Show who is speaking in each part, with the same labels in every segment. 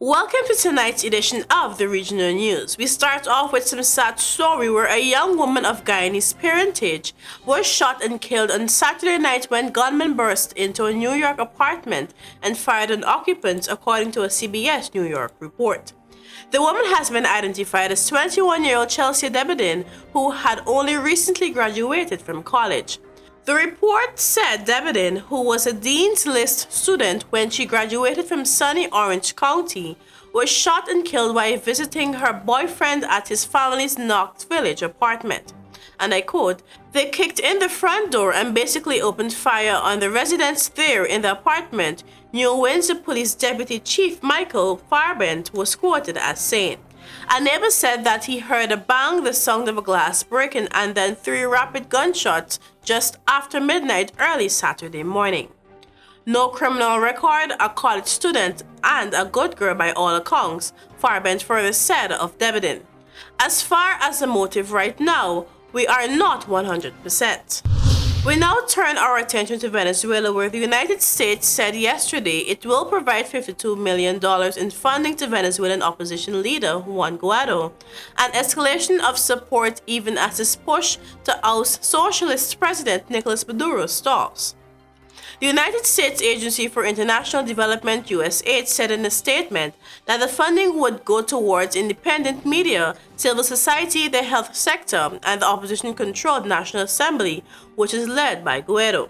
Speaker 1: Welcome to tonight's edition of the Regional News. We start off with some sad story where a young woman of Guyanese parentage was shot and killed on Saturday night when gunmen burst into a New York apartment and fired on occupants, according to a CBS New York report. The woman has been identified as 21-year-old Chelsea Debedin, who had only recently graduated from college. The report said Debedin, who was a Dean's List student when she graduated from sunny Orange County, was shot and killed while visiting her boyfriend at his family's Knox Village apartment. And I quote, "They kicked in the front door and basically opened fire on the residents there in the apartment," New Windsor Police Deputy Chief Michael Farbent was quoted as saying. A neighbor said that he heard a bang, the sound of a glass breaking, and then 3 rapid gunshots just after midnight early Saturday morning. No criminal record, a college student, and a good girl by all accounts, Farbent further said of Debedin. As far as the motive right now, we are not 100%. We now turn our attention to Venezuela, where the United States said yesterday it will provide $52 million in funding to Venezuelan opposition leader Juan Guaido, an escalation of support even as his push to oust socialist President Nicolas Maduro stalls. The United States Agency for International Development, USAID, said in a statement that the funding would go towards independent media, civil society, the health sector, and the opposition-controlled National Assembly, which is led by Guaido.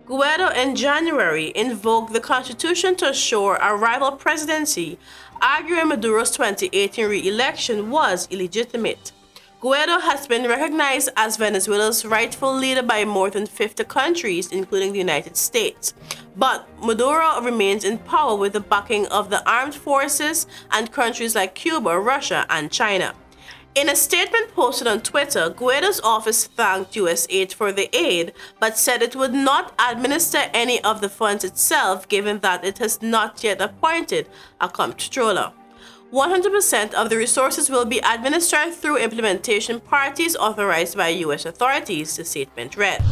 Speaker 1: Guaido in January invoked the Constitution to assure a rival presidency, arguing Maduro's 2018 re-election was illegitimate. Guaido has been recognized as Venezuela's rightful leader by more than 50 countries, including the United States. But Maduro remains in power with the backing of the armed forces and countries like Cuba, Russia, and China. In a statement posted on Twitter, Guaido's office thanked USAID for the aid, but said it would not administer any of the funds itself, given that it has not yet appointed a comptroller. 100% of the resources will be administered through implementation parties authorized by U.S. authorities, the statement read.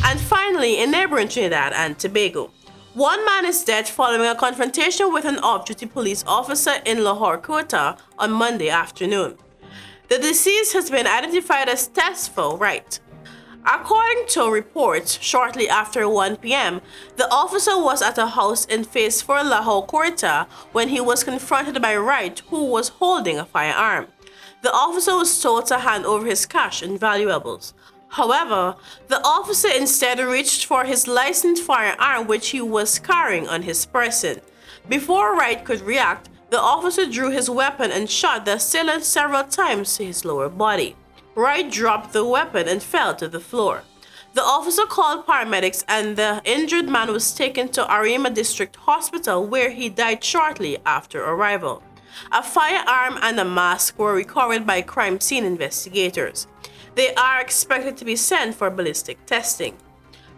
Speaker 1: And finally, in neighboring Trinidad and Tobago, one man is dead following a confrontation with an off-duty police officer in Lahore Kota on Monday afternoon. The deceased has been identified as Tesfo Wright. According to reports, shortly after 1 p.m., the officer was at a house in Phase 4 Lahore Kota when he was confronted by Wright, who was holding a firearm. The officer was told to hand over his cash and valuables. However, the officer instead reached for his licensed firearm, which he was carrying on his person. Before Wright could react, the officer drew his weapon and shot the assailant several times to his lower body. Wright dropped the weapon and fell to the floor. The officer called paramedics and the injured man was taken to Arima District Hospital, where he died shortly after arrival. A firearm and a mask were recovered by crime scene investigators. They are expected to be sent for ballistic testing.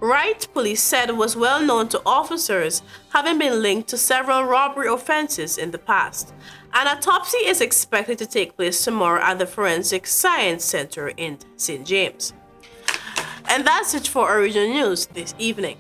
Speaker 1: Wright, police said, was well known to officers, having been linked to several robbery offenses in the past. An autopsy is expected to take place tomorrow at the Forensic Science Center in St. James. And that's it for our regional news this evening.